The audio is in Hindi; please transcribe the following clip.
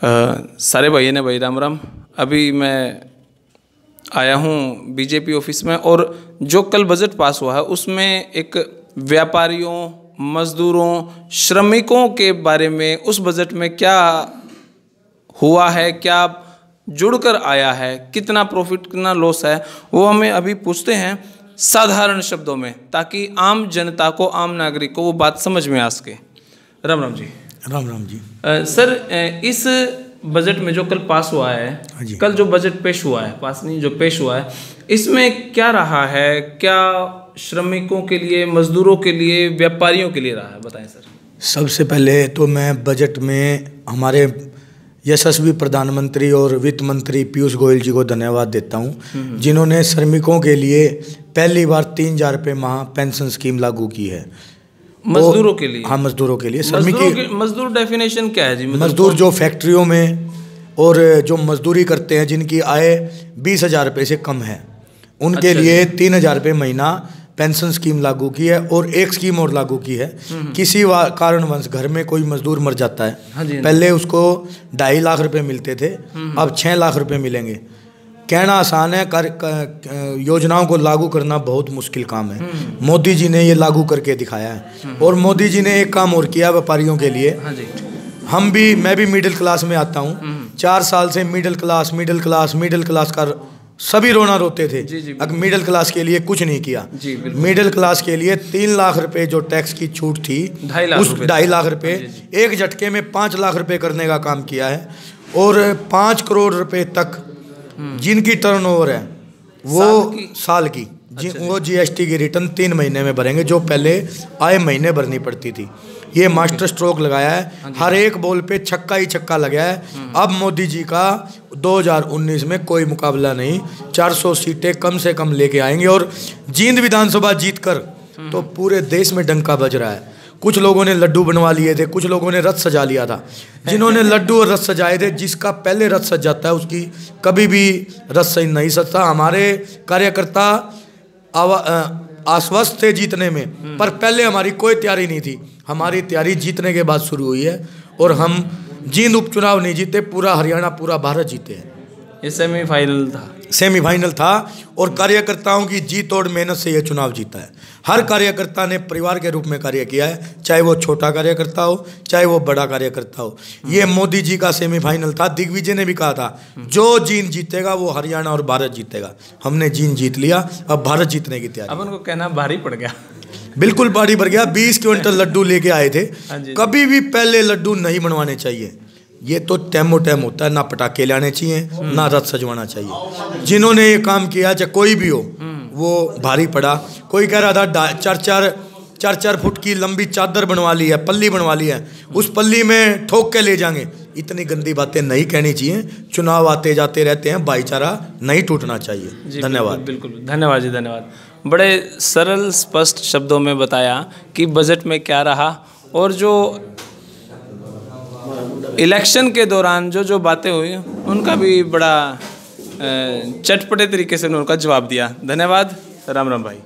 सारे भाइयों ने भाई राम राम। अभी मैं आया हूँ बीजेपी ऑफिस में, और जो कल बजट पास हुआ है उसमें एक व्यापारियों, मजदूरों, श्रमिकों के बारे में उस बजट में क्या हुआ है, क्या जुड़कर आया है, कितना प्रॉफिट कितना लॉस है, वो हमें अभी पूछते हैं साधारण शब्दों में, ताकि आम जनता को, आम नागरिक को वो बात समझ में आ सके। राम राम जी। राम राम जी। सर, इस बजट में जो कल पास हुआ है, कल जो बजट पेश हुआ है, पास नहीं जो पेश हुआ है, इसमें क्या रहा है? क्या श्रमिकों के लिए, मजदूरों के लिए, व्यापारियों के लिए रहा है? बताएं सर। सबसे पहले तो मैं बजट में हमारे यशस्वी प्रधानमंत्री और वित्त मंत्री पीयूष गोयल जी को धन्यवाद देता हूं, जिन्होंने श्रमिकों के लिए पहली बार 3,000 रुपये माह पेंशन स्कीम लागू की है। मजदूरों के लिए? हाँ, मजदूरों के लिए। मजदूर डेफिनेशन क्या है जी? मजदूर जो फैक्ट्रियों में और जो मजदूरी करते हैं, जिनकी आय 20,000 रुपये से कम है, उनके लिए 3,000 रुपये महीना पेंशन स्कीम लागू की है। और एक स्कीम और लागू की है, किसी कारणवश घर में कोई मजदूर मर जाता है, पहले उसको 2.5 लाख रुपए मिलते थे, अब 6 लाख रुपए मिलेंगे। कहना आसान है, योजनाओं को लागू करना बहुत मुश्किल काम है। मोदी जी ने ये लागू करके दिखाया है। और मोदी जी ने एक काम और किया व्यापारियों के लिए। मैं भी मिडिल क्लास में आता हूँ। 4 साल से मिडिल क्लास का सभी रोना रोते थे। अगर मिडिल क्लास के लिए कुछ नहीं किया। मिडिल क्लास के लिए 3 लाख रुपए जो टैक्स की छूट थी, उस 2.5 लाख रुपए एक झटके में 5 लाख रुपए करने का काम किया है। और 5 करोड़ रुपए तक जिनकी टर्नओवर है वो साल की वो जीएसटी की रिटर्न 3 महीने में भरेंगे, जो पहले आए महीने भरनी पड़ती थी। ये मास्टर स्ट्रोक लगाया है, हर एक बॉल पे छक्का ही छक्का लगा है। अब मोदी जी का 2019 में कोई मुकाबला नहीं, 400 सीटें कम से कम लेके आएंगे। और जींद विधानसभा जीतकर तो पूरे देश में डंका बज रहा है। कुछ लोगों ने लड्डू बनवा लिए थे, कुछ लोगों ने रथ सजा लिया था। जिन्होंने लड्डू और रथ सजाए थे, जिसका पहले रथ सज जाता है उसकी कभी भी रथ सज नहीं सकता। हमारे कार्यकर्ता आश्वस्त थे जीतने में, पर पहले हमारी कोई तैयारी नहीं थी। हमारी तैयारी जीतने के बाद शुरू हुई है। और हम जींद उपचुनाव नहीं जीते, पूरा हरियाणा, पूरा भारत जीते हैं। ये सेमीफाइनल था और कार्यकर्ताओं की जीत और मेहनत से यह चुनाव जीता है। हर कार्यकर्ता ने परिवार के रूप में कार्य किया है, चाहे वो छोटा कार्यकर्ता हो, चाहे वो बड़ा कार्यकर्ता हो। ये मोदी जी का सेमीफाइनल था। दिग्विजय ने भी कहा था, जो जींद जीतेगा वो हरियाणा और भारत जीतेगा। हमने जींद जीत लिया, अब भारत जीतने की तैयारी। अब उनको कहना भारी पड़ गया। बिल्कुल भारी पड़ गया। 20 क्विंटल लड्डू लेके आए थे। कभी भी पहले लड्डू नहीं बनवाने चाहिए। ये तो टैमो टैम होता है, ना पटाखे लाने चाहिए, ना रथ सजवाना चाहिए। जिन्होंने ये काम किया, चाहे कोई भी हो, वो भारी पड़ा। कोई कह रहा था 4-4 फुट की लंबी चादर बनवा ली है, पल्ली बनवा ली है, उस पल्ली में ठोक के ले जाएंगे। इतनी गंदी बातें नहीं कहनी चाहिए। चुनाव आते जाते रहते हैं, भाईचारा नहीं टूटना चाहिए। धन्यवाद। बिल्कुल धन्यवाद जी, धन्यवाद। बड़े सरल स्पष्ट शब्दों में बताया कि बजट में क्या रहा, और जो इलेक्शन के दौरान जो बातें हुई उनका भी बड़ा चटपटे तरीके से उनका जवाब दिया। धन्यवाद। राम राम भाई।